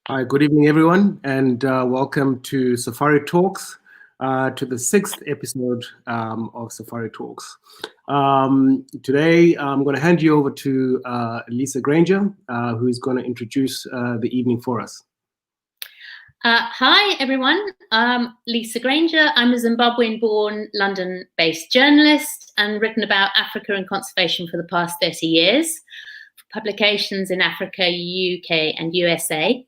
Hi, good evening, everyone, and welcome to Safari Talks, to the 6th episode of Safari Talks. Today, I'm going to hand you over to Lisa Grainger, who's going to introduce the evening for us. Hi, everyone. Lisa Grainger. I'm a Zimbabwean-born, London-based journalist and written about Africa and conservation for the past 30 years, for publications in Africa, UK, and USA.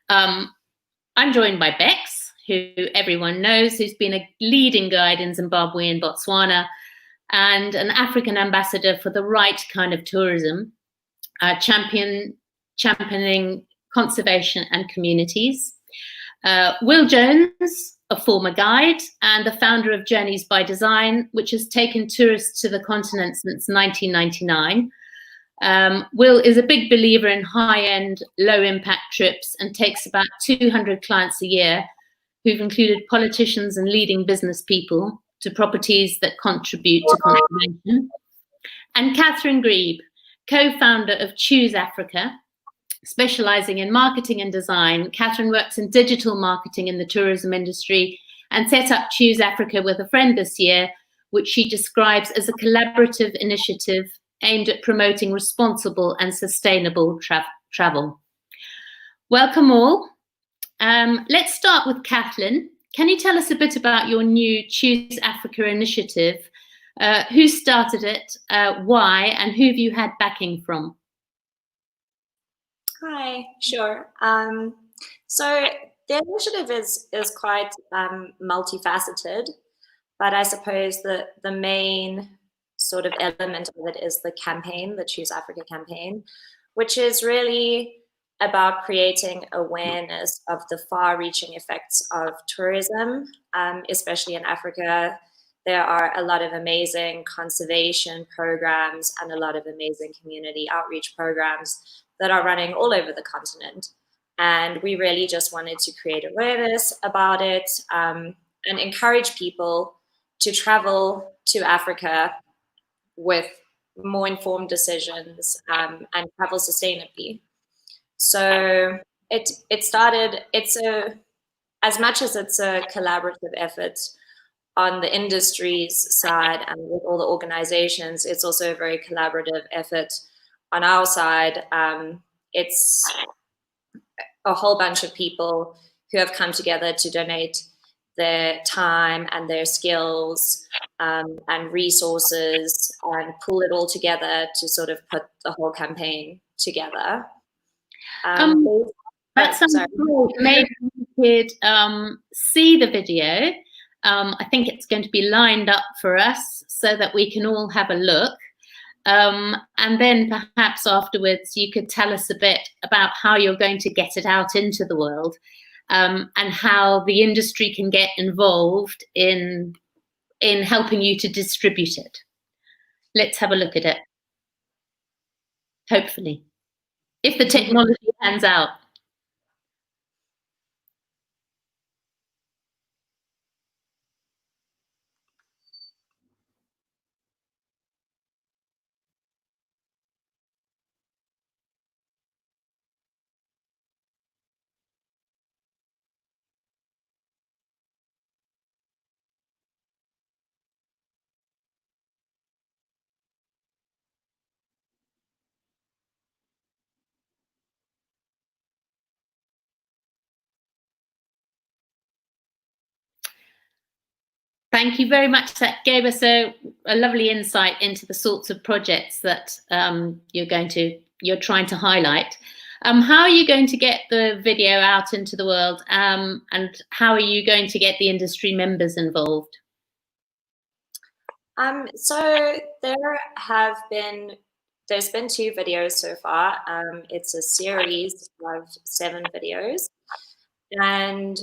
I'm joined by Beks, who everyone knows, who's been a leading guide in Zimbabwe and Botswana, and an African ambassador for the right kind of tourism, championing conservation and communities. Will Jones, a former guide and the founder of Journeys by Design, which has taken tourists to the continent since 1999. Will is a big believer in high-end, low-impact trips and takes about 200 clients a year who've included politicians and leading business people to properties that contribute to conservation. And Cathlyn Grieb, co-founder of Choose Africa, specializing in marketing and design. Cathlyn works in digital marketing in the tourism industry and set up Choose Africa with a friend this year, which she describes as a collaborative initiative aimed at promoting responsible and sustainable travel. Welcome all. Let's start with Cathlyn. Can you tell us a bit about your new Choose Africa initiative? Who started it, why, and who have you had backing from? Hi, sure. So the initiative is quite multifaceted, but I suppose the main sort of element of it is the campaign, the Choose Africa campaign, which is really about creating awareness of the far-reaching effects of tourism, especially in Africa. There are a lot of amazing conservation programs and a lot of amazing community outreach programs that are running all over the continent. And we really just wanted to create awareness about it and encourage people to travel to Africa with more informed decisions and travel sustainably. So it started, as much as it's a collaborative effort on the industry's side and with all the organizations, it's also a very collaborative effort on our side. It's a whole bunch of people who have come together to donate their time and their skills and resources and pull it all together to sort of put the whole campaign together. That sounds cool. Maybe we could see the video. I think it's going to be lined up for us so that we can all have a look. And then perhaps afterwards you could tell us a bit about how you're going to get it out into the world. And how the industry can get involved in helping you to distribute it. Let's have a look at it. Hopefully, if the technology pans out. Thank you very much. That gave us a lovely insight into the sorts of projects that you're trying to highlight. How are you going to get the video out into the world, and how are you going to get the industry members involved? So there's been 2 videos so far. It's a series of 7 videos, and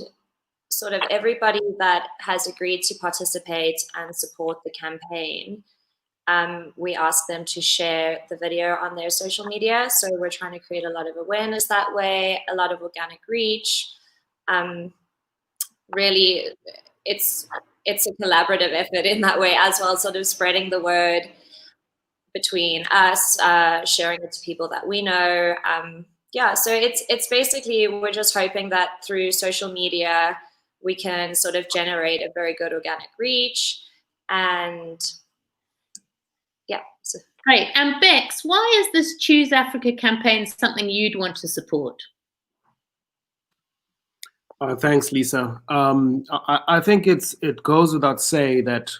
sort of everybody that has agreed to participate and support the campaign, we ask them to share the video on their social media. So we're trying to create a lot of awareness that way, a lot of organic reach. Really, it's a collaborative effort in that way as well, sort of spreading the word between us, sharing it to people that we know, yeah, so it's basically, we're just hoping that through social media we can sort of generate a very good organic reach, and yeah. So. Great. And Beks, why is this Choose Africa campaign something you'd want to support? Thanks, Lisa. I think it goes without saying that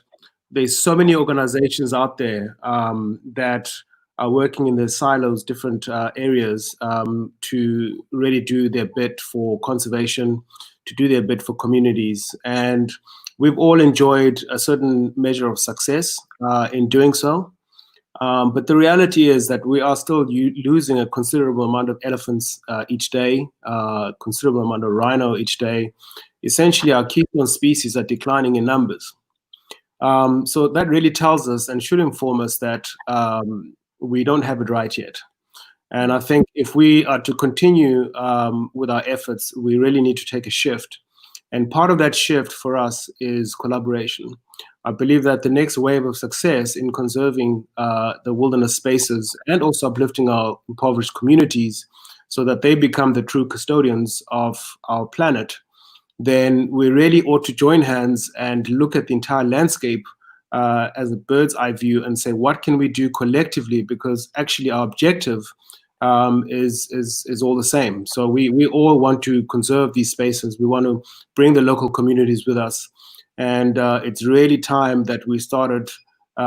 there's so many organizations out there that are working in their silos, different areas, to really do their bit for conservation, to do their bit for communities. And we've all enjoyed a certain measure of success in doing so. But the reality is that we are still losing a considerable amount of elephants each day, considerable amount of rhino each day. Essentially, our keystone species are declining in numbers. So that really tells us and should inform us that we don't have it right yet. And I think if we are to continue with our efforts, we really need to take a shift. And part of that shift for us is collaboration. I believe that the next wave of success in conserving the wilderness spaces and also uplifting our impoverished communities so that they become the true custodians of our planet, then we really ought to join hands and look at the entire landscape as a bird's eye view and say, what can we do collectively? Because actually our objective is all the same. So we all want to conserve these spaces. We want to bring the local communities with us. And it's really time that we started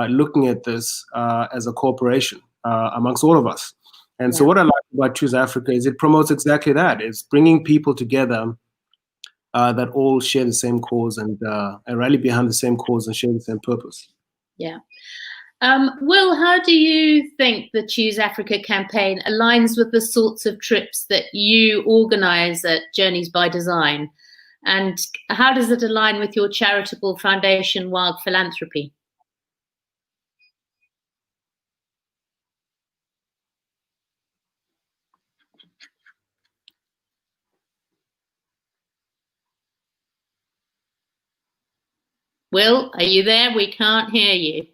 looking at this as a cooperation amongst all of us. And so what I like about Choose Africa is it promotes exactly that. It's bringing people together that all share the same cause and rally behind the same cause and share the same purpose. Yeah. Will, how do you think the Choose Africa campaign aligns with the sorts of trips that you organize at Journeys by Design? And how does it align with your charitable foundation, Wild Philanthropy? Will, are you there? We can't hear you.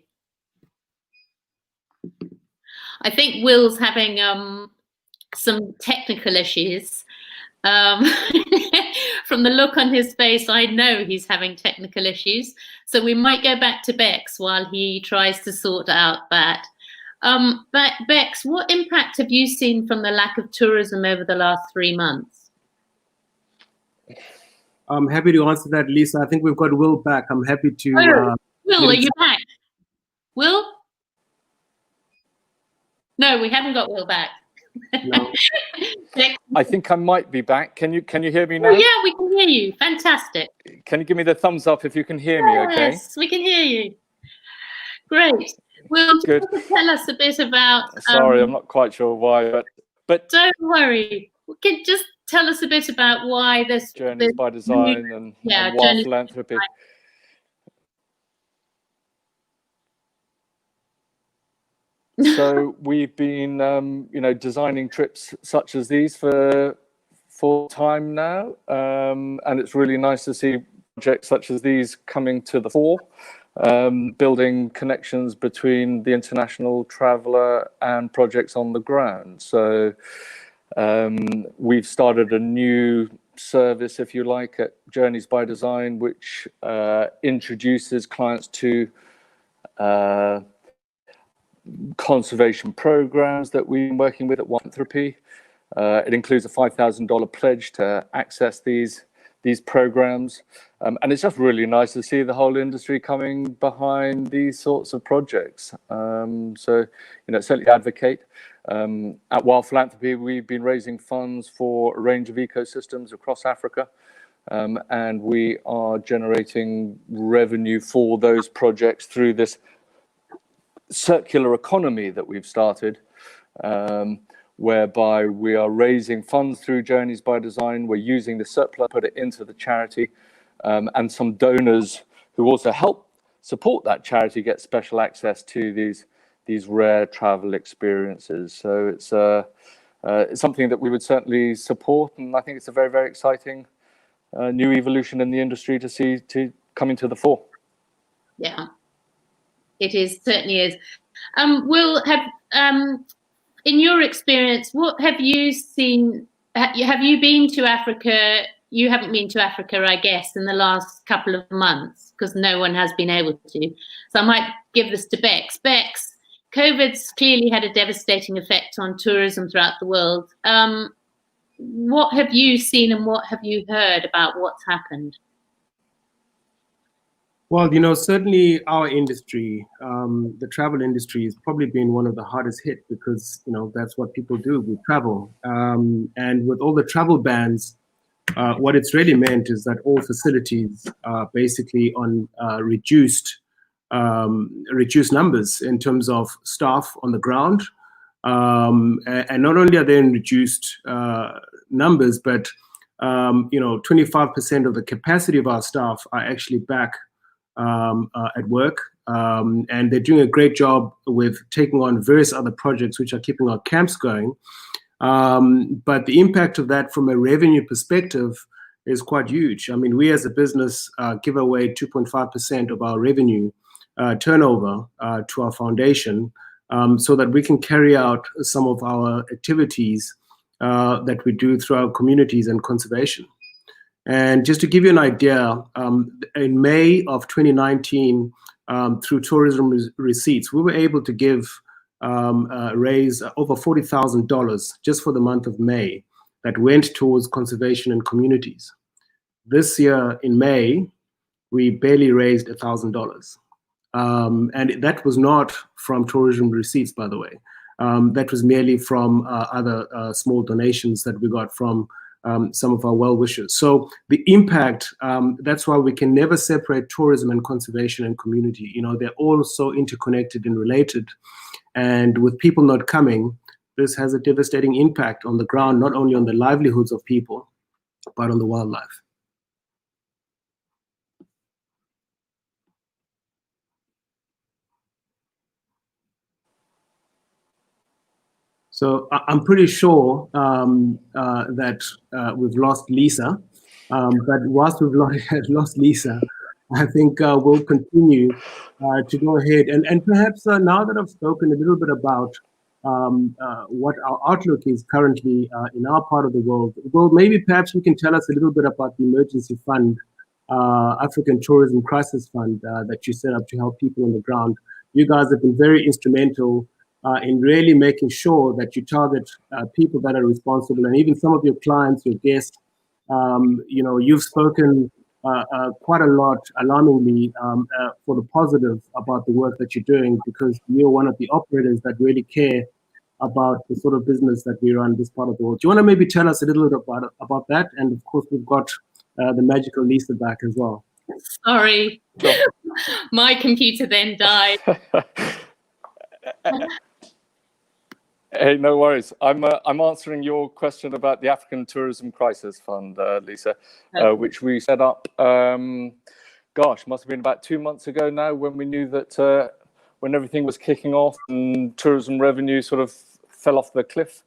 I think Will's having some technical issues. From the look on his face, I know he's having technical issues. So we might go back to Beks while he tries to sort out that. But Beks, what impact have you seen from the lack of tourism over the last 3 months? I'm happy to answer that, Lisa. I think we've got Will back. I'm happy to... Will, are you back? Will? No, we haven't got Will back. No. I think I might be back. Can you hear me now? Oh, yeah, we can hear you. Fantastic. Can you give me the thumbs up if you can hear me, okay? Yes, we can hear you. Great. Will, Good. you tell us a bit about... Sorry, I'm not quite sure why, but... Don't worry. Just tell us a bit about why this... Journeys by Design and Wild Philanthropy. So we've been, designing trips such as these for time now, and it's really nice to see projects such as these coming to the fore, building connections between the international traveller and projects on the ground. So we've started a new service, if you like, at Journeys by Design, which introduces clients to conservation programs that we've been working with at Wild Philanthropy. It includes a $5,000 pledge to access these programs, and it's just really nice to see the whole industry coming behind these sorts of projects. So certainly advocate. At Wild Philanthropy, we've been raising funds for a range of ecosystems across Africa, and we are generating revenue for those projects through this circular economy that we've started, whereby we are raising funds through Journeys by Design. We're using the surplus, put it into the charity, and some donors who also help support that charity get special access to these rare travel experiences. So it's something that we would certainly support, and I think it's a very, very exciting new evolution in the industry to see coming to the fore. Yeah. It is, certainly is. Will, in your experience, what have you seen? Have you been to Africa? You haven't been to Africa, I guess, in the last couple of months, because no one has been able to. So I might give this to Beks. Beks, COVID's clearly had a devastating effect on tourism throughout the world. What have you seen and what have you heard about what's happened? Well, you know, certainly our industry, the travel industry, has probably been one of the hardest hit because, you know, that's what people do. We travel. And with all the travel bans, what it's really meant is that all facilities are basically on reduced numbers in terms of staff on the ground. And not only are they in reduced numbers, but, you know, 25% of the capacity of our staff are actually back at work, and they're doing a great job with taking on various other projects which are keeping our camps going. But the impact of that from a revenue perspective is quite huge. I mean, we as a business give away 2.5% of our revenue turnover to our foundation, so that we can carry out some of our activities that we do through our communities and conservation. And just to give you an idea, in May of 2019, through tourism receipts, we were able to raise over $40,000 just for the month of May that went towards conservation and communities. This year in May, we barely raised $1,000. And that was not from tourism receipts, by the way. That was merely from other small donations that we got from some of our well-wishers. So the impact, that's why we can never separate tourism and conservation and community. You know, they're all so interconnected and related. And with people not coming, this has a devastating impact on the ground, not only on the livelihoods of people, but on the wildlife. So I'm pretty sure that we've lost Lisa, but whilst we've lost Lisa, I think we'll continue to go ahead. And perhaps now that I've spoken a little bit about what our outlook is currently in our part of the world, well, maybe perhaps you can tell us a little bit about the emergency fund, African Tourism Crisis Fund that you set up to help people on the ground. You guys have been very instrumental in really making sure that you target people that are responsible, and even some of your clients, your guests. You know, you've spoken quite a lot, alarmingly, for the positive about the work that you're doing, because you're one of the operators that really care about the sort of business that we run this part of the world. Do you want to maybe tell us a little bit about that? And of course, we've got the magical Lisa back as well. Sorry, my computer then died. Hey, no worries. I'm answering your question about the African Tourism Crisis Fund, Lisa, which we set up, gosh, must have been about 2 months ago now, when we knew that when everything was kicking off and tourism revenue sort of fell off the cliff,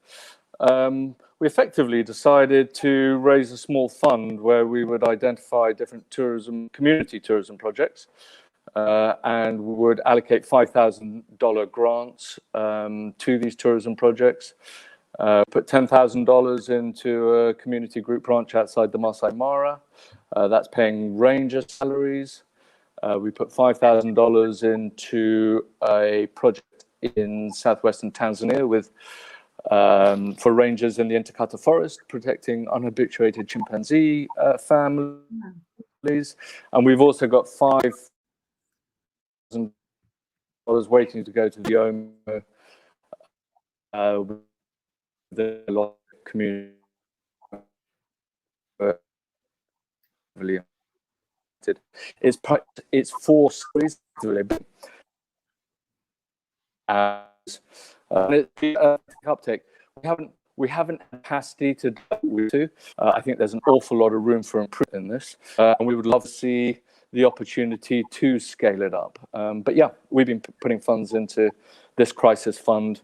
we effectively decided to raise a small fund where we would identify different community tourism projects, and would allocate $5,000 grants to these tourism projects, put $10,000 into a community group ranch outside the Masai Mara. That's paying ranger salaries. We put $5,000 into a project in southwestern Tanzania with for rangers in the Intakata forest, protecting unhabituated chimpanzee families. And we've also got $5,000 waiting to go to the Omo the lot of community. It's 4 series and it's uptake. We haven't capacity to do. I think there's an awful lot of room for improvement in this, and we would love to see the opportunity to scale it up. But yeah, we've been putting funds into this crisis fund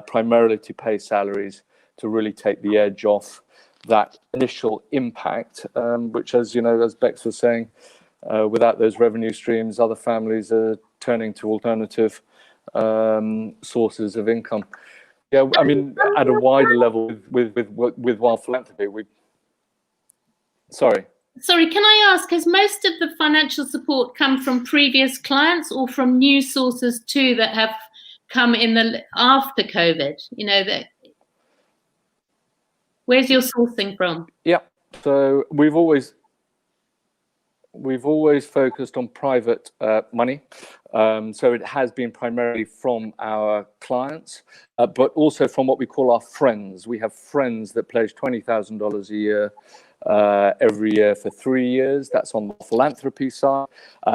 primarily to pay salaries, to really take the edge off that initial impact, which, as you know, as Beks was saying, without those revenue streams, other families are turning to alternative sources of income. Yeah, I mean, at a wider level with Wild Philanthropy, Sorry, can I ask, has most of the financial support come from previous clients or from new sources too that have come in after COVID? You know, where's your sourcing from? Yeah, so we've always focused on private money. So it has been primarily from our clients, but also from what we call our friends. We have friends that pledge $20,000 a year every year for 3 years. That's on the philanthropy side,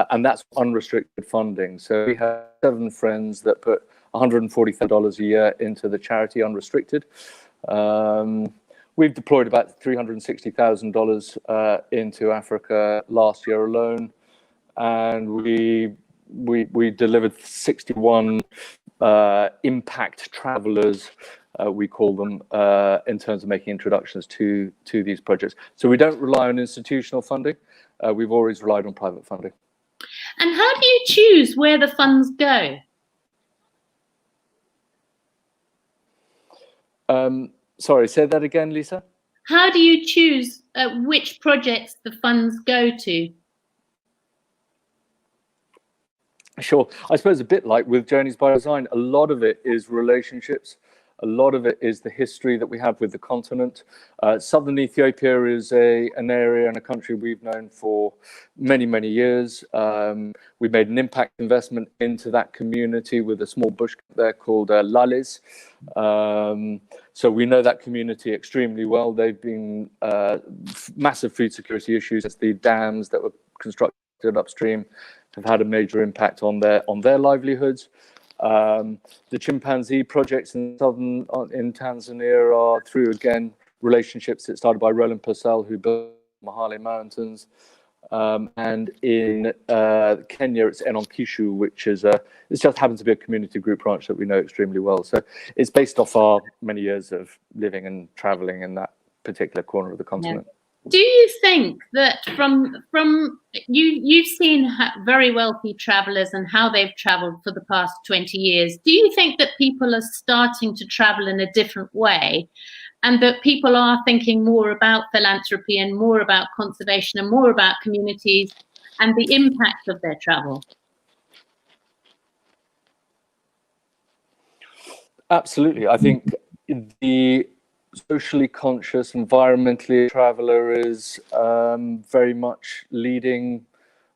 and that's unrestricted funding. So we have 7 friends that put $140,000 a year into the charity unrestricted. We've deployed about $360,000 into Africa last year alone, and we delivered 61 impact travelers, we call them, in terms of making introductions to these projects. So we don't rely on institutional funding. We've always relied on private funding. And how do you choose where the funds go? Sorry, say that again, Lisa. How do you choose which projects the funds go to? Sure. I suppose a bit like with Journeys by Design, a lot of it is relationships. A lot of it is the history that we have with the continent. Southern Ethiopia is an area and a country we've known for many, many years. We made an impact investment into that community with a small bush there called Lalis. So we know that community extremely well. They've been massive food security issues. It's the dams that were constructed upstream have had a major impact on their livelihoods. The chimpanzee projects in Tanzania are through, again, relationships that started by Roland Purcell, who built Mahale Mountains. And in Kenya, it's Enonkishu, which is it just happens to be a community group branch that we know extremely well. So it's based off our many years of living and traveling in that particular corner of the continent. Yeah. Do you think that from you've seen very wealthy travelers and how they've traveled for the past 20 years, do you think that people are starting to travel in a different way and that people are thinking more about philanthropy and more about conservation and more about communities and the impact of their travel? Absolutely. I think the socially conscious, environmentally traveler is very much leading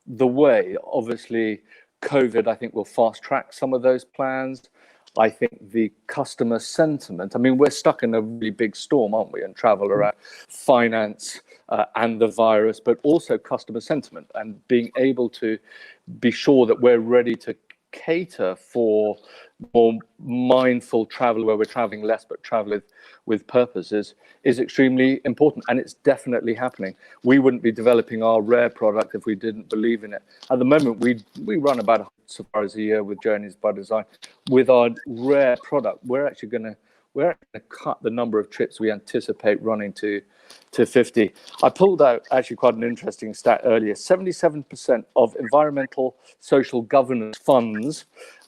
the way. Obviously, COVID, I think, will fast track some of those plans. I think the customer sentiment, I mean, we're stuck in a really big storm, aren't we, in travel around finance and the virus, but also customer sentiment and being able to be sure that we're ready to cater for more mindful travel where we're traveling less but travel with purpose is extremely important, and it's definitely happening. We wouldn't be developing our rare product if we didn't believe in it. At the moment, we run about 100 safaris a year with Journeys by Design. With our rare product, we're actually going to cut the number of trips we anticipate running to 50. I pulled out actually quite an interesting stat earlier. 77% of environmental social governance funds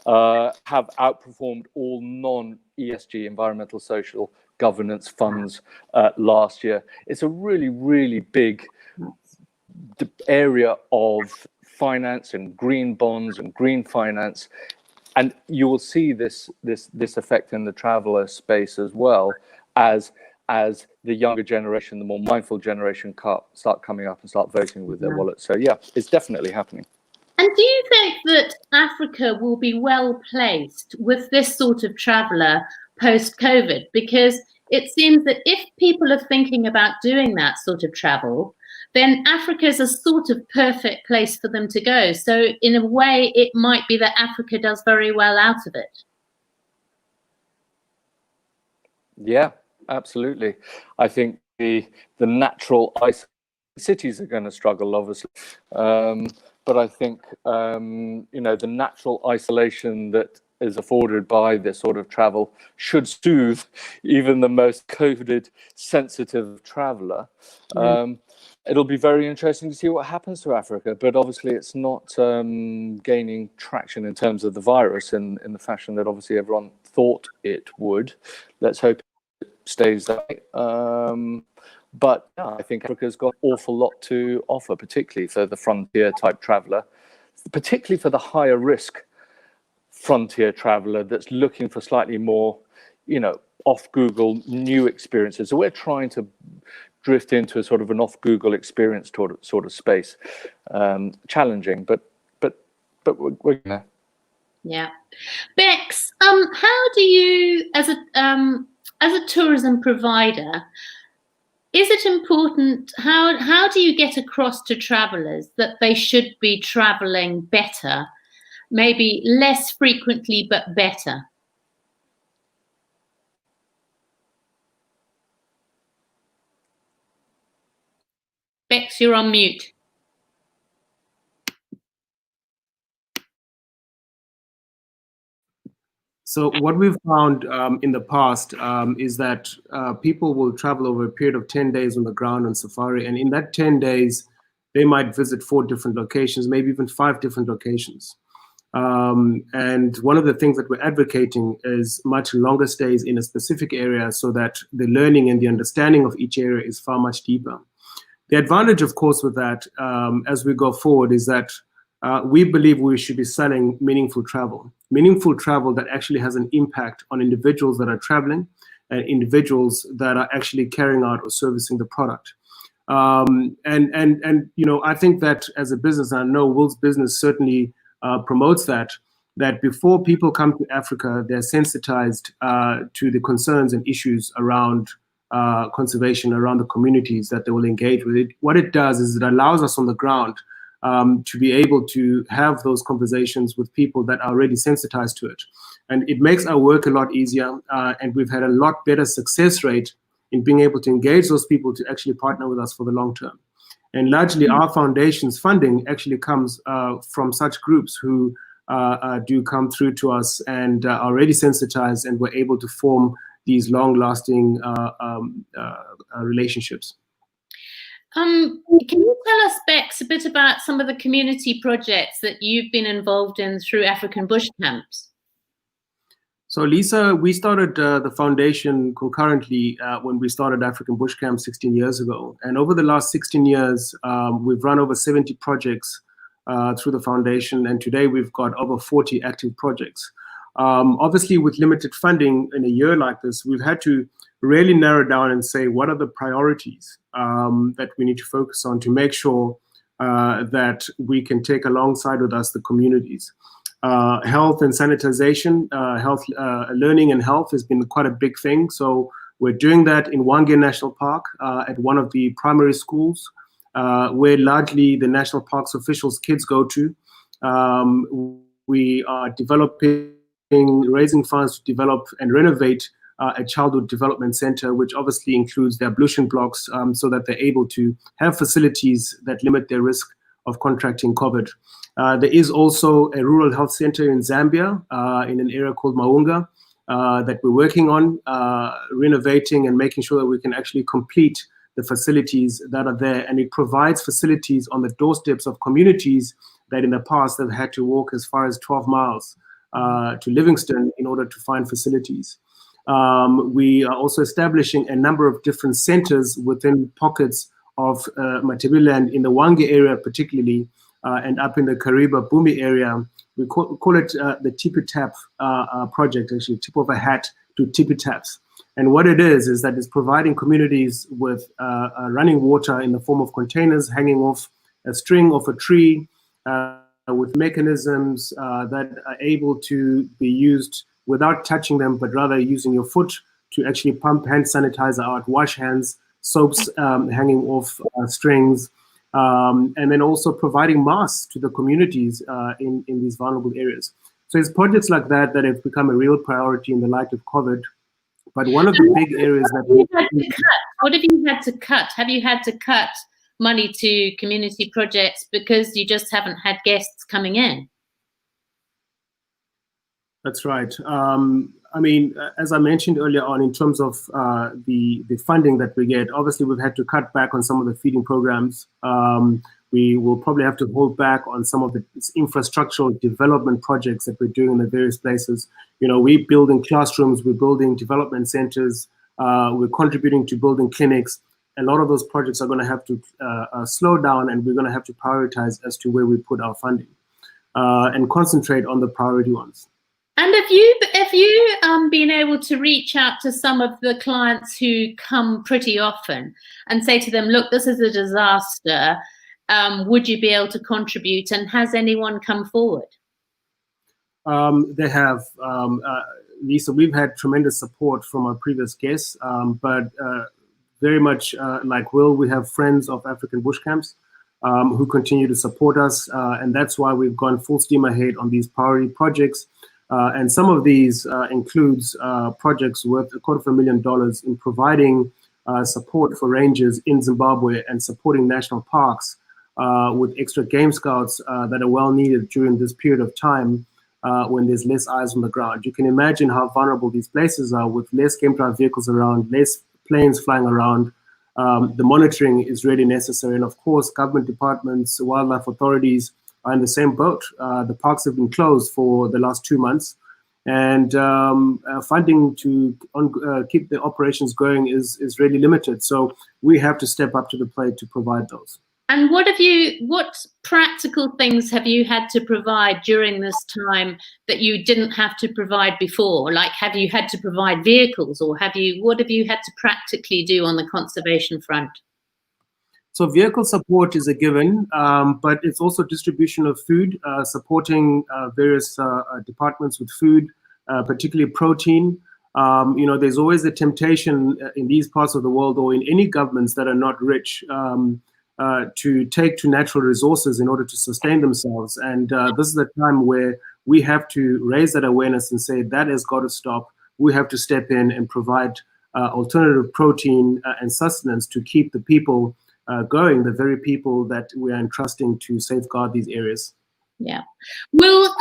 have outperformed all non-ESG, environmental social governance funds last year. It's a really, really big area of finance and green bonds and green finance. And you will see this effect in the traveler space as well as the younger generation, the more mindful generation start coming up and start voting with their wallets. So yeah, it's definitely happening. And do you think that Africa will be well placed with this sort of traveller post-COVID? Because it seems that if people are thinking about doing that sort of travel, then Africa is a sort of perfect place for them to go. So in a way, it might be that Africa does very well out of it. Yeah, absolutely. I think the natural cities are going to struggle, obviously. But I think, the natural isolation that is afforded by this sort of travel should soothe even the most COVID sensitive traveler. it'll be very interesting to see what happens to Africa, but obviously it's not gaining traction in terms of the virus in the fashion that obviously everyone thought it would. Let's hope it stays that way. But yeah, I think Africa's got an awful lot to offer, particularly for the frontier type traveler, particularly for the higher risk frontier traveler that's looking for slightly more, off Google new experiences. So we're trying to drift into a sort of an off Google experience sort of space. Challenging, but we're gonna. Yeah, Beks, how do you, as a tourism provider, is it important? How do you get across to travelers that they should be traveling better, maybe less frequently but better? Beks, you're on mute. So what we've found in the past is that people will travel over a period of 10 days on the ground on safari. And in that 10 days, they might visit 4 different locations, maybe even 5 different locations. And one of the things that we're advocating is much longer stays in a specific area so that the learning and the understanding of each area is far much deeper. The advantage, of course, with that as we go forward is that we believe we should be selling meaningful travel that actually has an impact on individuals that are traveling and individuals that are actually carrying out or servicing the product. And I think that as a business, and I know Will's business certainly promotes that before people come to Africa, they're sensitized to the concerns and issues around conservation, around the communities that they will engage with. What it does is it allows us on the ground to be able to have those conversations with people that are already sensitized to it. And it makes our work a lot easier, and we've had a lot better success rate in being able to engage those people to actually partner with us for the long term. And largely our foundation's funding actually comes from such groups who do come through to us and are already sensitized, and we're able to form these long-lasting relationships. Can you tell us, Beks, a bit about some of the community projects that you've been involved in through African bush camps? So Lisa, we started the foundation concurrently when we started African Bush Camp 16 years ago. And over the last 16 years, we've run over 70 projects through the foundation. And today we've got over 40 active projects. Obviously, with limited funding in a year like this, we've had to really narrow down and say, what are the priorities that we need to focus on to make sure that we can take alongside with us the communities. Health and sanitization, learning and health has been quite a big thing. So we're doing that in Grainger National Park at one of the primary schools where largely the national park's officials' kids go to. We are raising funds to develop and renovate a childhood development center, which obviously includes the ablution blocks so that they're able to have facilities that limit their risk of contracting COVID. There is also a rural health center in Zambia in an area called Maunga that we're working on, renovating and making sure that we can actually complete the facilities that are there. And it provides facilities on the doorsteps of communities that in the past have had to walk as far as 12 miles to Livingston in order to find facilities. We are also establishing a number of different centers within pockets of Matabiland in the Wange area particularly, and up in the Kariba Bumi area. We call it the Tippy Tap project, actually, tip of a hat to Tippy Taps. And what it is that it's providing communities with running water in the form of containers hanging off a string of a tree with mechanisms that are able to be used without touching them, but rather using your foot to actually pump hand sanitizer out, wash hands, soaps hanging off strings, and then also providing masks to the communities in these vulnerable areas. So it's projects like that that have become a real priority in the light of COVID. But one of the big areas that what have you had to cut? Have you had to cut money to community projects because you just haven't had guests coming in? That's right. I mean, as I mentioned earlier on, in terms of the funding that we get, obviously we've had to cut back on some of the feeding programs. We will probably have to hold back on some of the infrastructural development projects that we're doing in the various places. You know, we're building classrooms, we're building development centers, we're contributing to building clinics. A lot of those projects are going to have to slow down, and we're going to have to prioritize as to where we put our funding and concentrate on the priority ones. And have you been able to reach out to some of the clients who come pretty often and say to them, look, this is a disaster, would you be able to contribute? And has anyone come forward? They have, Lisa, we've had tremendous support from our previous guests, but very much like Will, we have friends of African bush camps who continue to support us, and that's why we've gone full steam ahead on these priority projects. And some of these includes projects worth $250,000 in providing support for rangers in Zimbabwe and supporting national parks with extra game scouts that are well needed during this period of time when there's less eyes on the ground. You can imagine how vulnerable these places are with less game drive vehicles around, less planes flying around. The monitoring is really necessary. And of course, government departments, wildlife authorities are in the same boat. The parks have been closed for the last 2 months, and funding to keep the operations going is really limited. So we have to step up to the plate to provide those. And what practical things have you had to provide during this time that you didn't have to provide before? Like, have you had to provide vehicles, or what have you had to practically do on the conservation front? So vehicle support is a given, but it's also distribution of food, supporting various departments with food, particularly protein. You know, there's always a temptation in these parts of the world, or in any governments that are not rich, to take to natural resources in order to sustain themselves. And this is a time where we have to raise that awareness and say that has got to stop. We have to step in and provide alternative protein and sustenance to keep the people going, the very people that we are entrusting to safeguard these areas. Yeah. Well,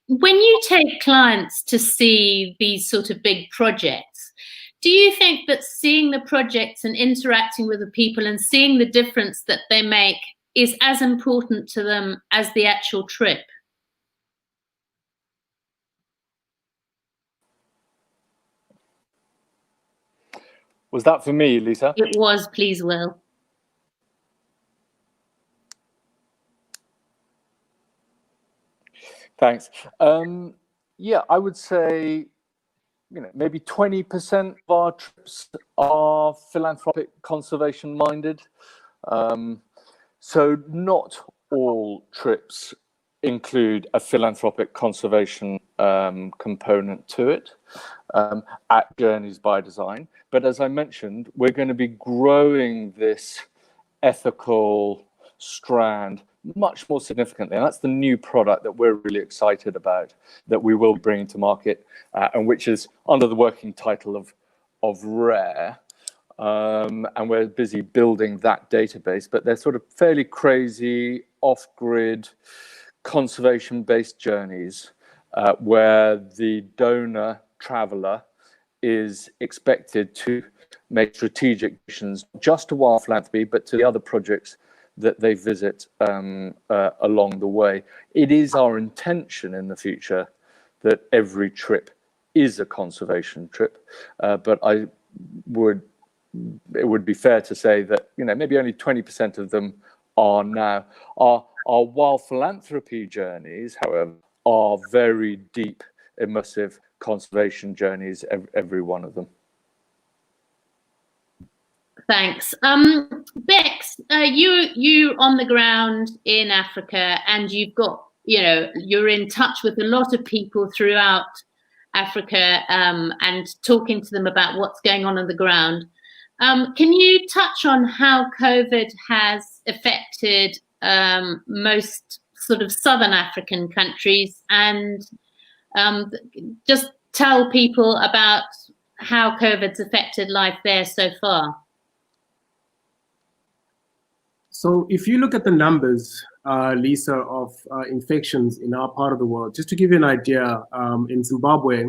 when you take clients to see these sort of big projects, do you think that seeing the projects and interacting with the people and seeing the difference that they make is as important to them as the actual trip? Was that for me, Lisa? It was, please, Will. Thanks. Yeah, I would say, you know, maybe 20% of our trips are philanthropic, conservation minded. So not all trips include a philanthropic conservation component to it at Journeys by Design. But as I mentioned, we're going to be growing this ethical strand much more significantly, and that's the new product that we're really excited about, that we will bring to market, and which is under the working title of Rare, and we're busy building that database. But they're sort of fairly crazy off-grid conservation-based journeys where the donor traveler is expected to make strategic decisions, just to wild philanthropy, but to the other projects that they visit along the way. It is our intention in the future that every trip is a conservation trip, but it would be fair to say that, you know, maybe only 20% of them are now. Our wild philanthropy journeys, however, are very deep, immersive conservation journeys, every one of them. Thanks. Beks, you on the ground in Africa, and you've got, you know, you're in touch with a lot of people throughout Africa and talking to them about what's going on the ground. Can you touch on how COVID has affected most sort of Southern African countries, and just tell people about how COVID's affected life there so far? So if you look at the numbers, Lisa, of infections in our part of the world, just to give you an idea, in Zimbabwe,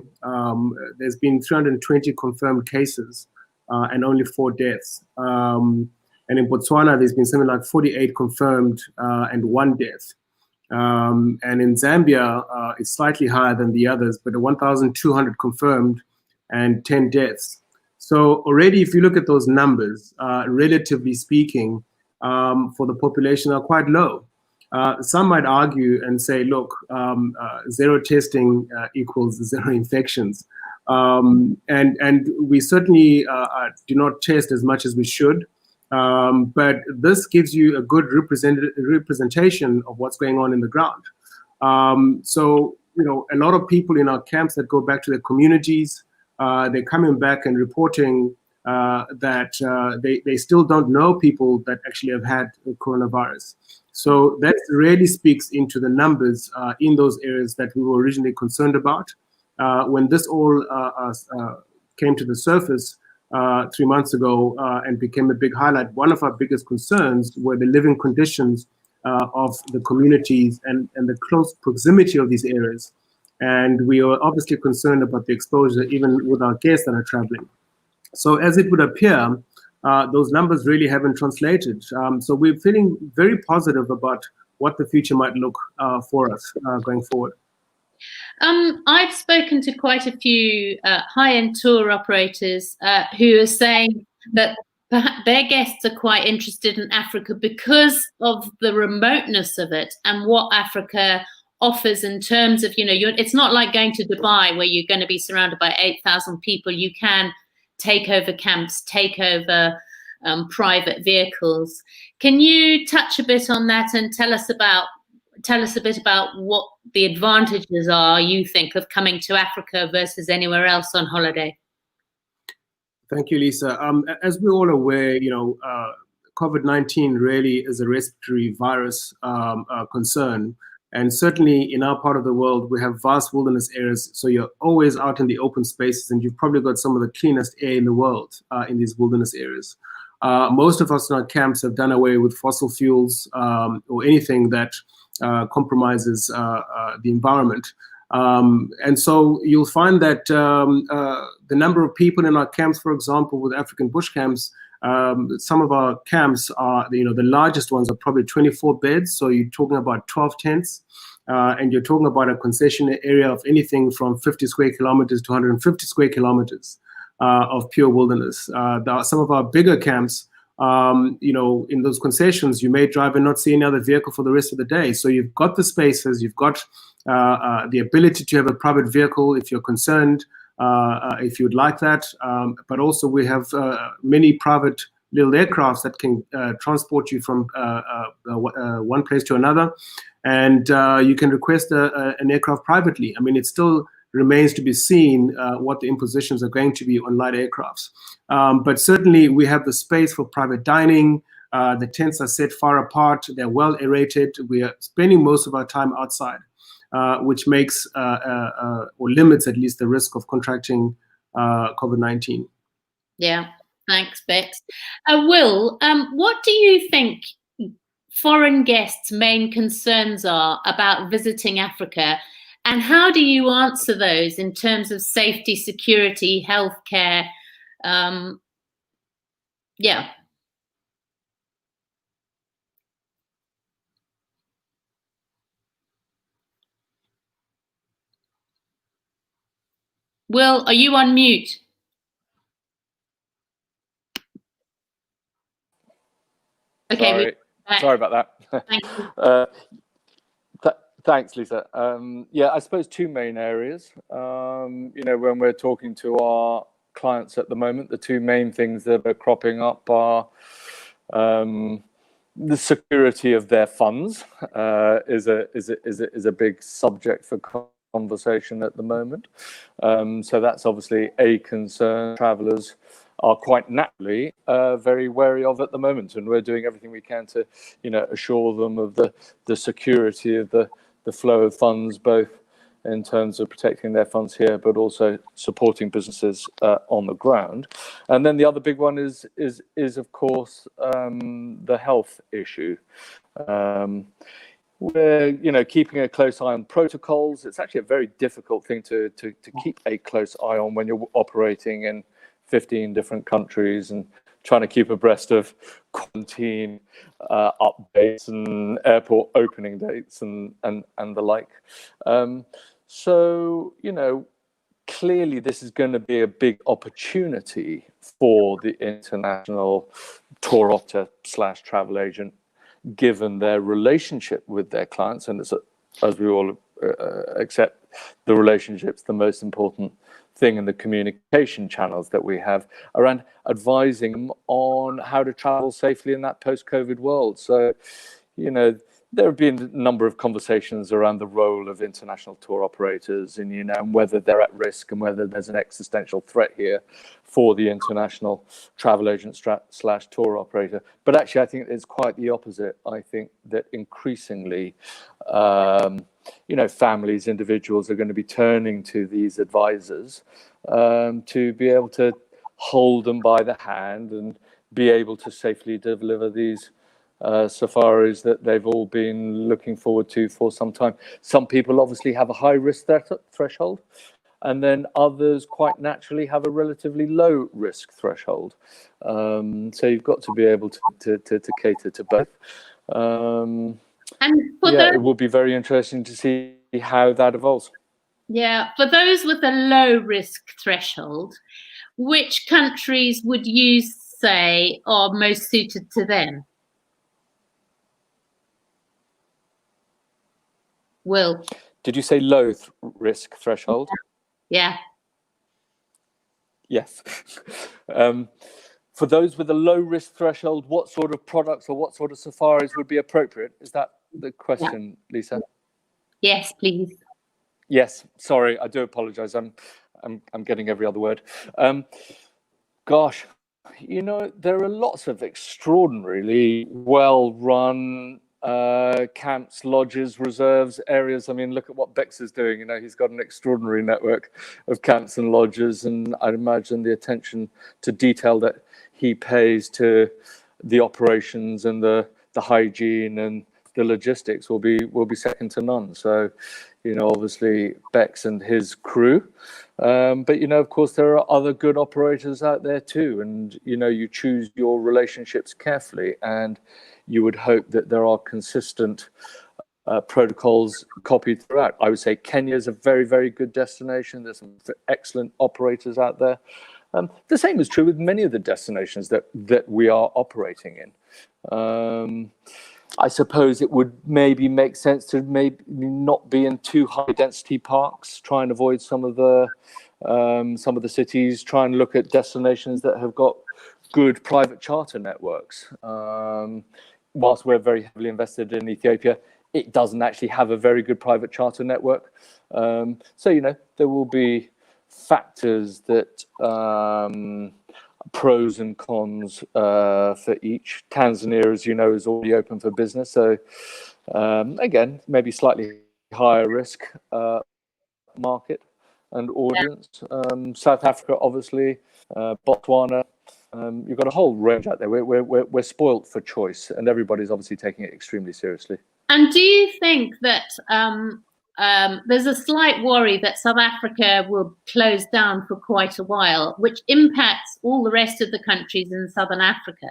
there's been 320 confirmed cases and only 4 deaths. And in Botswana, there's been something like 48 confirmed and 1 death. And in Zambia, it's slightly higher than the others, but 1,200 confirmed and 10 deaths. So already, if you look at those numbers, relatively speaking, for the population are quite low. Some might argue and say, look, zero testing equals zero infections. And we certainly do not test as much as we should. But this gives you a good representation of what's going on in the ground. So, you know, a lot of people in our camps that go back to their communities, they're coming back and reporting that they still don't know people that actually have had coronavirus. So that really speaks into the numbers in those areas that we were originally concerned about. When this all came to the surface 3 months ago and became a big highlight, one of our biggest concerns were the living conditions of the communities and the close proximity of these areas. And we are obviously concerned about the exposure even with our guests that are traveling. So as it would appear, those numbers really haven't translated. So we're feeling very positive about what the future might look for us going forward. I've spoken to quite a few high-end tour operators who are saying that their guests are quite interested in Africa because of the remoteness of it and what Africa offers in terms of, you know, it's not like going to Dubai where you're going to be surrounded by 8,000 people. You can take over camps, take over private vehicles. Can you touch a bit on that and tell us a bit about what the advantages are, you think, of coming to Africa versus anywhere else on holiday? Thank you, Lisa. As we're all aware, you know, COVID-19 really is a respiratory virus concern. And certainly in our part of the world, we have vast wilderness areas. So you're always out in the open spaces, and you've probably got some of the cleanest air in the world in these wilderness areas. Most of us in our camps have done away with fossil fuels or anything that compromises the environment. And so you'll find that the number of people in our camps, for example, with African bush camps, some of our camps are, you know, the largest ones are probably 24 beds. So you're talking about 12 tents, and you're talking about a concession area of anything from 50 square kilometers to 150 square kilometers of pure wilderness. Some of our bigger camps, you know, in those concessions, you may drive and not see any other vehicle for the rest of the day. So you've got the spaces, you've got the ability to have a private vehicle if you're concerned, if you'd like that. But also we have many private little aircrafts that can transport you from one place to another. And you can request an aircraft privately. I mean, it still remains to be seen what the impositions are going to be on light aircrafts. But certainly we have the space for private dining. The tents are set far apart. They're well aerated. We are spending most of our time outside, which makes or limits at least the risk of contracting COVID-19. Yeah, thanks, Beks. Will, what do you think foreign guests' main concerns are about visiting Africa? And how do you answer those in terms of safety, security, healthcare? Yeah. Will, are you on mute? Okay. Sorry about that. Thank you. Thanks, Lisa. Yeah, I suppose 2 main areas. You know, when we're talking to our clients at the moment, the 2 main things that are cropping up are the security of their funds is a big subject for conversation at the moment. So that's obviously a concern travelers are quite naturally very wary of at the moment, and we're doing everything we can to, you know, assure them of the security of the flow of funds, both in terms of protecting their funds here, but also supporting businesses on the ground. And then the other big one is of course the health issue. We're keeping a close eye on protocols. It's actually a very difficult thing to keep a close eye on when you're operating in 15 different countries and trying to keep abreast of quarantine updates and airport opening dates and the like. So clearly this is going to be a big opportunity for the international tour operator / travel agent, given their relationship with their clients. And it's, as we all accept, the relationship's the most important thing in the communication channels that we have around advising them on how to travel safely in that post-COVID world. So, there have been a number of conversations around the role of international tour operators and, and whether they're at risk and whether there's an existential threat here for the international travel agent / tour operator. But actually, I think it's quite the opposite. I think that increasingly, families, individuals are going to be turning to these advisors to be able to hold them by the hand and be able to safely deliver these safaris that they've all been looking forward to for some time. Some people obviously have a high risk threshold, and then others quite naturally have a relatively low risk threshold. So you've got to be able to cater to both. And it will be very interesting to see how that evolves. Yeah, for those with a low risk threshold, which countries would you say are most suited to them? Will. Did you say low risk threshold? Yeah. Yes. For those with a low risk threshold, what sort of products or what sort of safaris would be appropriate? Is that the question, Lisa? Yes, please. Yes. Sorry, I do apologize. I'm getting every other word. Gosh, there are lots of extraordinarily well-run camps, lodges, reserves, areas. I mean, look at what Beks is doing. He's got an extraordinary network of camps and lodges, and I'd imagine the attention to detail that he pays to the operations and the hygiene and the logistics will be second to none. So, obviously Beks and his crew, but of course there are other good operators out there too, and you choose your relationships carefully, and you would hope that there are consistent protocols copied throughout. I would say Kenya is a very, very good destination. There's some excellent operators out there. The same is true with many of the destinations that we are operating in. I suppose it would maybe make sense to maybe not be in too high density parks, try and avoid some of the cities, try and look at destinations that have got good private charter networks. Whilst we're very heavily invested in Ethiopia, it doesn't actually have a very good private charter network. So, there will be factors that pros and cons for each. Tanzania, as you know, is already open for business. So again, maybe slightly higher risk market and audience. South Africa, obviously, Botswana. You've got a whole range out there. We're spoilt for choice, and everybody's obviously taking it extremely seriously. And do you think that there's a slight worry that South Africa will close down for quite a while, which impacts all the rest of the countries in Southern Africa?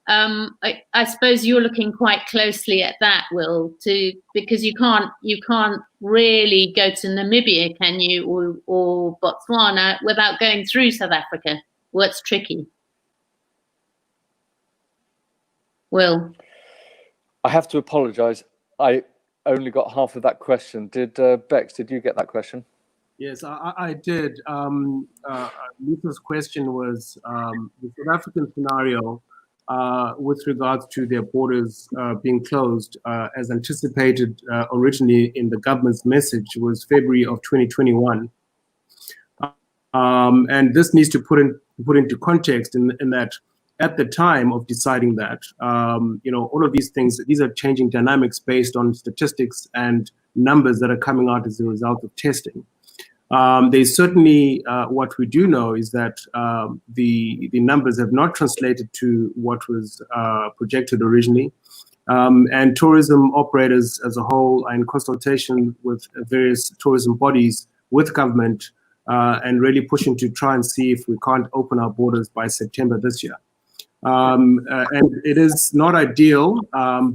I suppose you're looking quite closely at that, Will, because you can't really go to Namibia, can you, or Botswana without going through South Africa? Well, it's tricky. Will. I have to apologise. I only got half of that question. Did Beks, did you get that question? Yes, I did. Lisa's question was the South African scenario with regards to their borders being closed, as anticipated originally in the government's message, was February of 2021. And this needs to put into context in that at the time of deciding that, all of these things, these are changing dynamics based on statistics and numbers that are coming out as a result of testing. There's certainly, what we do know is that the numbers have not translated to what was projected originally. And tourism operators as a whole are in consultation with various tourism bodies, with government, and really pushing to try and see if we can't open our borders by September this year. And it is not ideal,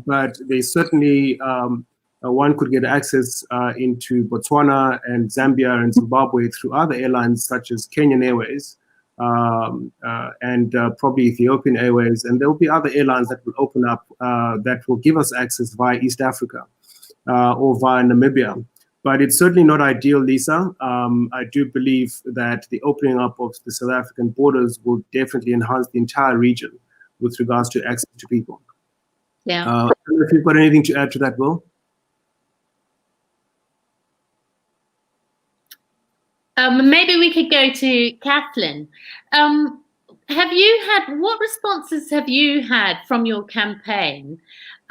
but they certainly, one could get access into Botswana and Zambia and Zimbabwe through other airlines such as Kenyan Airways and probably Ethiopian Airways. And there will be other airlines that will open up that will give us access via East Africa or via Namibia. But it's certainly not ideal, Lisa. I do believe that the opening up of the South African borders will definitely enhance the entire region with regards to access to people. Yeah. I don't know if you've got anything to add to that, Will? Maybe we could go to Cathlyn. What responses have you had from your campaign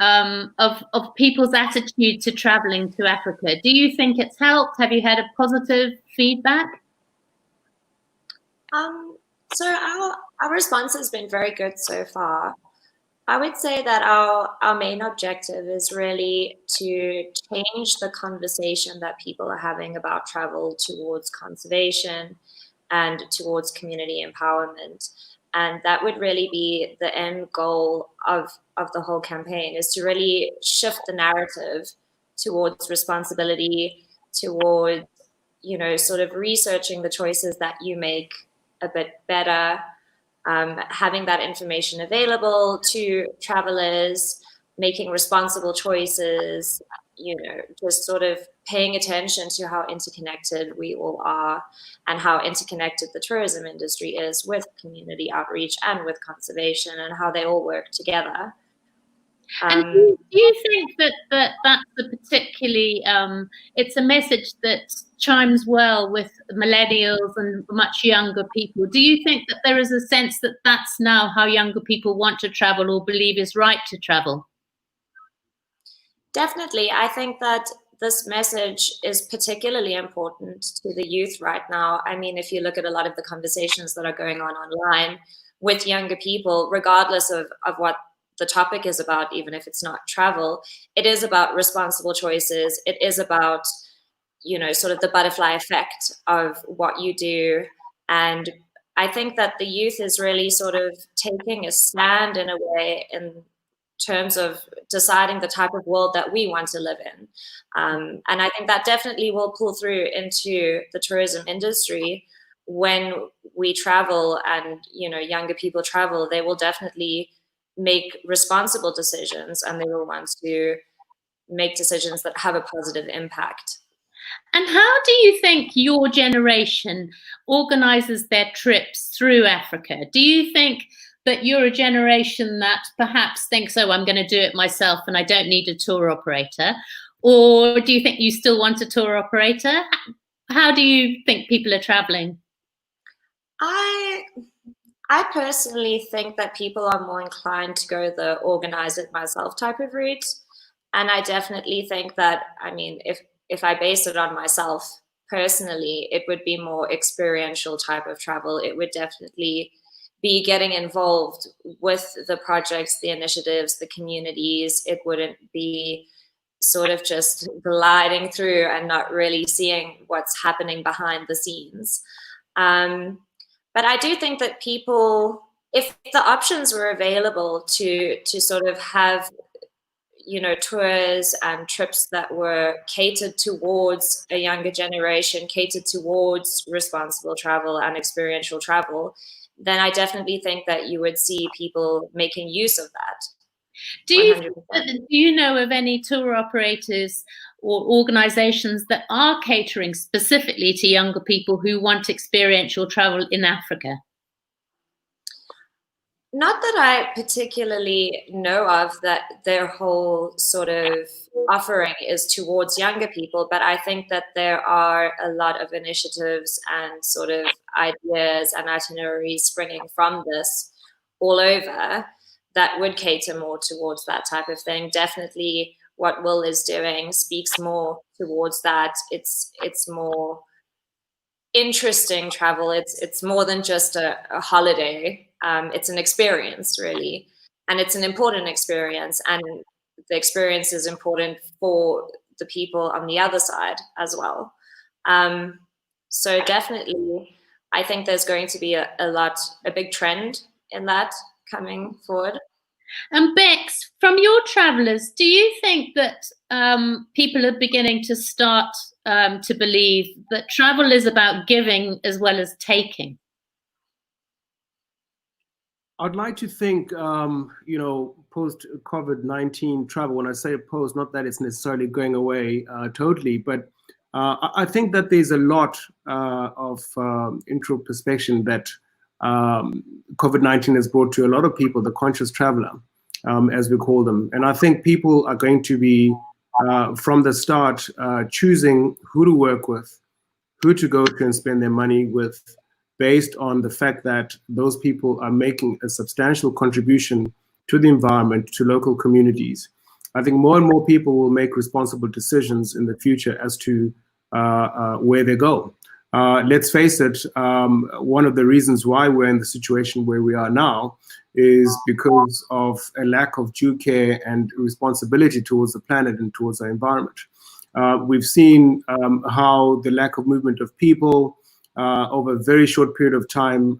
of people's attitude to traveling to Africa? Do you think it's helped? Have you had a positive feedback? So our response has been very good so far. I would say that our main objective is really to change the conversation that people are having about travel towards conservation and towards community empowerment. And that would really be the end goal of the whole campaign, is to really shift the narrative towards responsibility, towards, sort of researching the choices that you make a bit better, having that information available to travelers, making responsible choices, just sort of paying attention to how interconnected we all are and how interconnected the tourism industry is with community outreach and with conservation, and how they all work together. And do you think that that's a particularly, it's a message that chimes well with millennials and much younger people? Do you think that there is a sense that that's now how younger people want to travel or believe is right to travel? Definitely. I think that this message is particularly important to the youth right now. I mean, if you look at a lot of the conversations that are going on online with younger people, regardless of what the topic is about, even if it's not travel, it is about responsible choices. It is about, sort of the butterfly effect of what you do. And I think that the youth is really sort of taking a stand in a way in terms of deciding the type of world that we want to live in. And I think that definitely will pull through into the tourism industry. When we travel and, younger people travel, they will definitely make responsible decisions, and they will want to make decisions that have a positive impact. And how do you think your generation organizes their trips through Africa? Do you think that you're a generation that perhaps thinks, oh, I'm going to do it myself and I don't need a tour operator? Or do you think you still want a tour operator? How do you think people are traveling? I personally think that people are more inclined to go the organize it myself type of route. And I definitely think that, I mean, if I base it on myself personally, it would be more experiential type of travel. It would definitely be getting involved with the projects, the initiatives, the communities. It wouldn't be sort of just gliding through and not really seeing what's happening behind the scenes. But I do think that people, if the options were available to sort of have, tours and trips that were catered towards a younger generation, catered towards responsible travel and experiential travel, then I definitely think that you would see people making use of that. Do you know of any tour operators or organizations that are catering specifically to younger people who want experiential travel in Africa? Not that I particularly know of, that their whole sort of offering is towards younger people, but I think that there are a lot of initiatives and sort of ideas and itineraries springing from this all over that would cater more towards that type of thing. Definitely what Will is doing speaks more towards that. It's more interesting travel. It's more than just a holiday. It's an experience, really, and it's an important experience, and the experience is important for the people on the other side as well. So definitely, I think there's going to be a big trend in that coming forward. And Beks, from your travellers, do you think that people are beginning to start to believe that travel is about giving as well as taking? I'd like to think, post-COVID-19 travel, when I say post, not that it's necessarily going away totally, but I think that there's a lot of introspection that COVID-19 has brought to a lot of people, the conscious traveler, as we call them. And I think people are going to be, from the start, choosing who to work with, who to go to and spend their money with, based on the fact that those people are making a substantial contribution to the environment, to local communities. I think more and more people will make responsible decisions in the future as to where they go. Let's face it, one of the reasons why we're in the situation where we are now is because of a lack of due care and responsibility towards the planet and towards our environment. We've seen how the lack of movement of people over a very short period of time,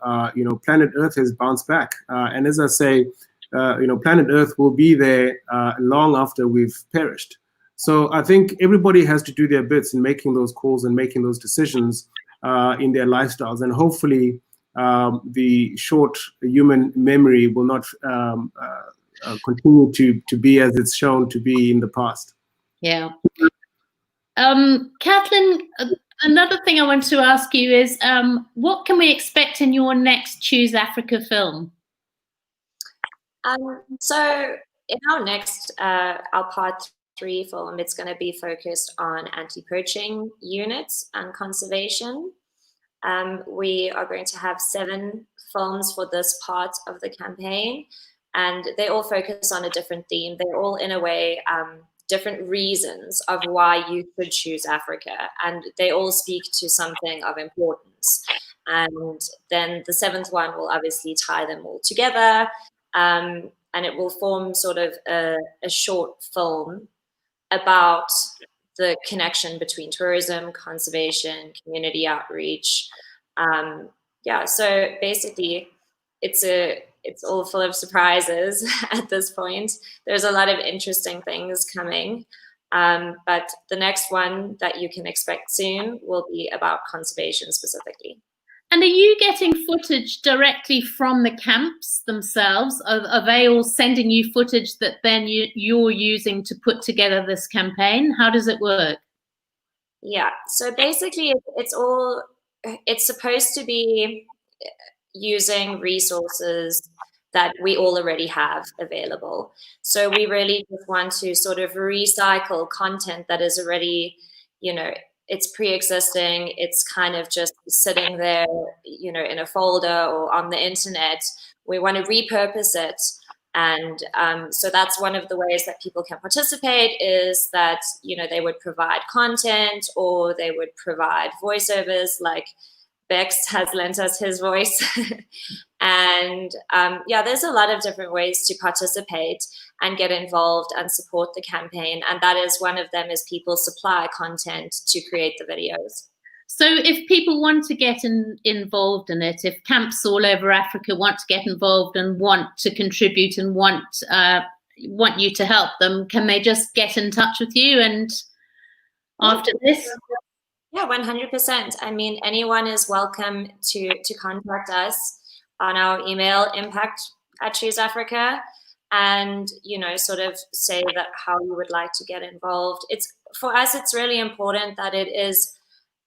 planet Earth has bounced back. And as I say, planet Earth will be there long after we've perished. So I think everybody has to do their bits in making those calls and making those decisions in their lifestyles. And hopefully the short human memory will not continue to be as it's shown to be in the past. Yeah. Cathlyn, another thing I want to ask you is, what can we expect in your next Choose Africa film? So in our next, our part 3 film, it's going to be focused on anti-poaching units and conservation. We are going to have 7 films for this part of the campaign, and they all focus on a different theme. They're all, in a way, different reasons of why you should choose Africa, and they all speak to something of importance. And then the 7th one will obviously tie them all together, and it will form sort of a short film about the connection between tourism, conservation, community outreach. So basically it's all full of surprises at this point. There's a lot of interesting things coming, but the next one that you can expect soon will be about conservation specifically. And are you getting footage directly from the camps themselves? Are they all sending you footage that then you're using to put together this campaign? How does it work? Yeah, so basically it's supposed to be using resources that we all already have available. So we really just want to sort of recycle content that is already, it's pre-existing, it's kind of just sitting there, in a folder or on the internet. We want to repurpose it. And so that's one of the ways that people can participate, is that, they would provide content, or they would provide voiceovers, like Beks has lent us his voice. And there's a lot of different ways to participate and get involved and support the campaign. And that is one of them, is people supply content to create the videos. So if people want to get involved in it, if camps all over Africa want to get involved and want to contribute and want you to help them, can they just get in touch with you and after this? Yeah, 100%. I mean, anyone is welcome to contact us on our email, impact@ChooseAfrica, and, sort of say that how you would like to get involved. For us, it's really important that it is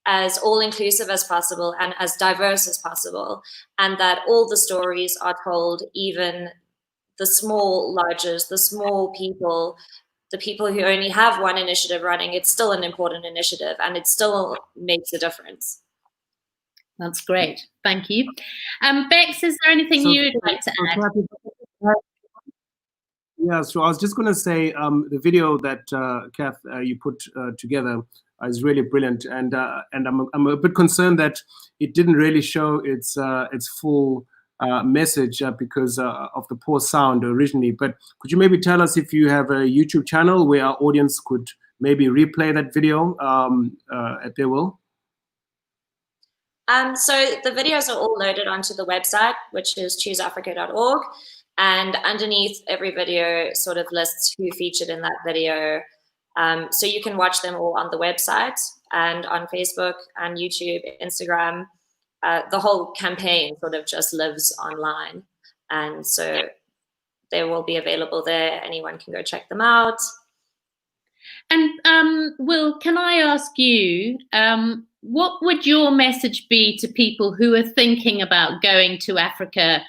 as all-inclusive as possible and as diverse as possible, and that all the stories are told, even the small lodges, the small people, the people who only have one initiative running. It's still an important initiative, and it still makes a difference. That's great. Thank you. Beks, is there anything you would like to add? Yeah, so I was just going to say the video that Kath you put together is really brilliant, and I'm a bit concerned that it didn't really show its full message because of the poor sound originally. But could you maybe tell us if you have a YouTube channel where our audience could maybe replay that video at their will? So the videos are all loaded onto the website, which is chooseafrica.org. And underneath every video sort of lists who featured in that video. So you can watch them all on the website and on Facebook and YouTube, Instagram. The whole campaign sort of just lives online. And so they will be available there. Anyone can go check them out. And Will, can I ask you, what would your message be to people who are thinking about going to Africa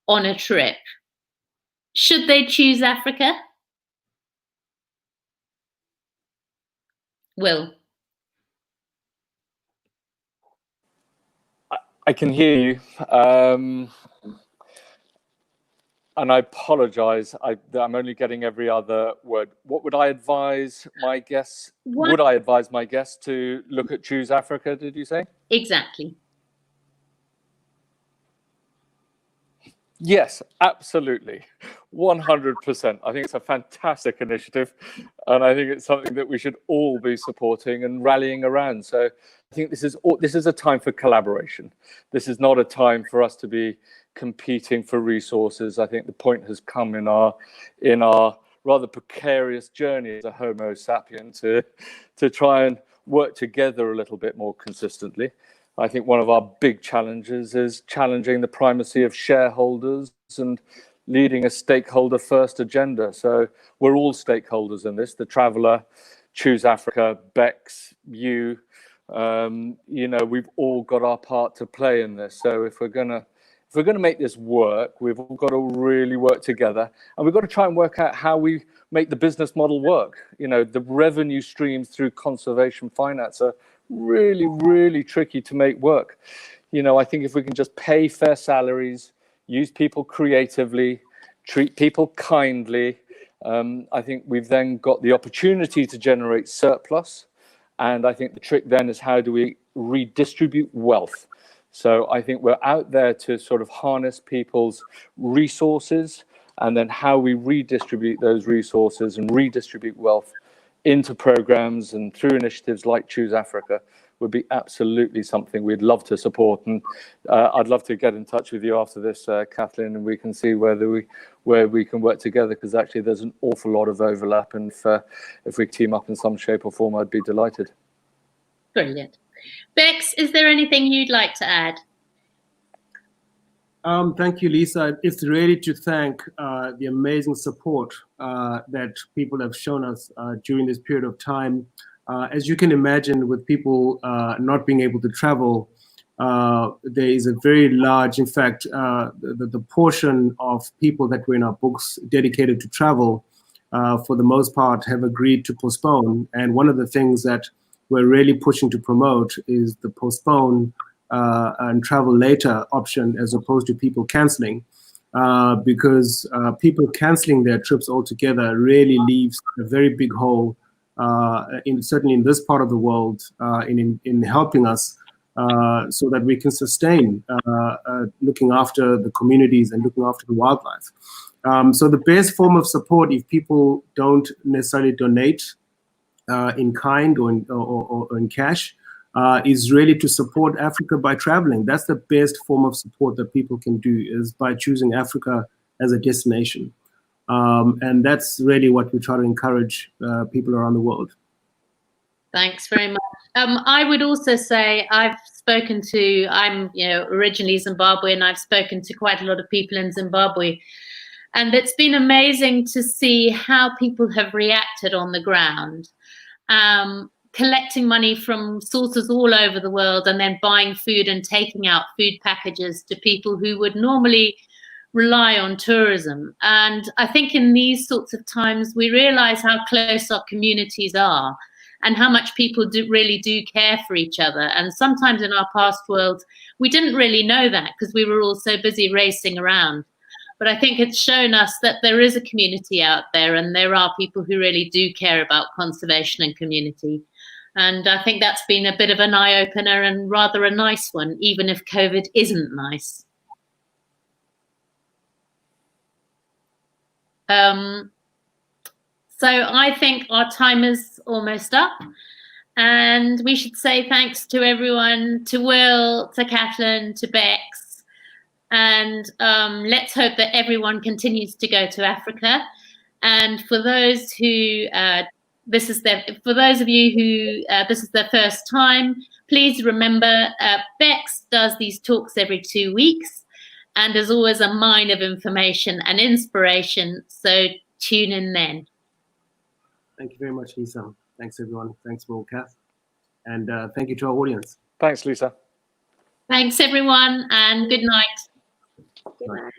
on a trip? Should they choose Africa? Will? I can hear you. And I apologize, I'm only getting every other word. What would I advise my guests? Would I advise my guests to look at Choose Africa, did you say? Exactly. Yes, absolutely. 100%. I think it's a fantastic initiative. And I think it's something that we should all be supporting and rallying around. So I think this is a time for collaboration. This is not a time for us to be competing for resources. I think the point has come in our rather precarious journey as a Homo sapien to try and work together a little bit more consistently. I think one of our big challenges is challenging the primacy of shareholders and leading a stakeholder first agenda. So we're all stakeholders in this, the traveler, Choose Africa, Beks, you know, we've all got our part to play in this. So if we're going to make this work, we've all got to really work together, and we've got to try and work out how we make the business model work. You know, the revenue streams through conservation finance are really, really tricky to make work. You know, I think if we can just pay fair salaries, use people creatively, treat people kindly, I think we've then got the opportunity to generate surplus. And I think the trick then is how do we redistribute wealth? So I think we're out there to sort of harness people's resources, and then how we redistribute those resources and redistribute wealth into programs and through initiatives like Choose Africa would be absolutely something we'd love to support. And I'd love to get in touch with you after this, Cathlyn, and we can see where we can work together, because actually there's an awful lot of overlap, and if we team up in some shape or form, I'd be delighted. Brilliant. Beks, is there anything you'd like to add? Thank you, Lisa. It's really to thank the amazing support that people have shown us during this period of time. As you can imagine, with people not being able to travel, there is a very large, in fact, the portion of people that were in our books dedicated to travel, for the most part, have agreed to postpone. And one of the things that we're really pushing to promote is the postpone and travel later option, as opposed to people canceling, because people canceling their trips altogether really leaves a very big hole, certainly in this part of the world, in helping us so that we can sustain looking after the communities and looking after the wildlife. So the best form of support, if people don't necessarily donate in kind or in cash, is really to support Africa by traveling. That's the best form of support that people can do, is by choosing Africa as a destination. And that's really what we try to encourage people around the world. Thanks very much. I would also say I'm originally Zimbabwean. I've spoken to quite a lot of people in Zimbabwe, and it's been amazing to see how people have reacted on the ground. Collecting money from sources all over the world, and then buying food and taking out food packages to people who would normally rely on tourism. And I think in these sorts of times, we realize how close our communities are and how much people really do care for each other. And sometimes in our past world, we didn't really know that because we were all so busy racing around. But I think it's shown us that there is a community out there, and there are people who really do care about conservation and community. And I think that's been a bit of an eye-opener and rather a nice one, even if COVID isn't nice. So I think our time is almost up, and we should say thanks to everyone, to Will, to Cathlyn, to Beks, and let's hope that everyone continues to go to Africa. And for those who for those of you who this is their first time, please remember Beks does these talks every 2 weeks, and there's always a mine of information and inspiration. So tune in then. Thank you very much, Lisa. Thanks, everyone. Thanks, Will, Kath. And thank you to our audience. Thanks, Lisa. Thanks, everyone, and good night. Good night.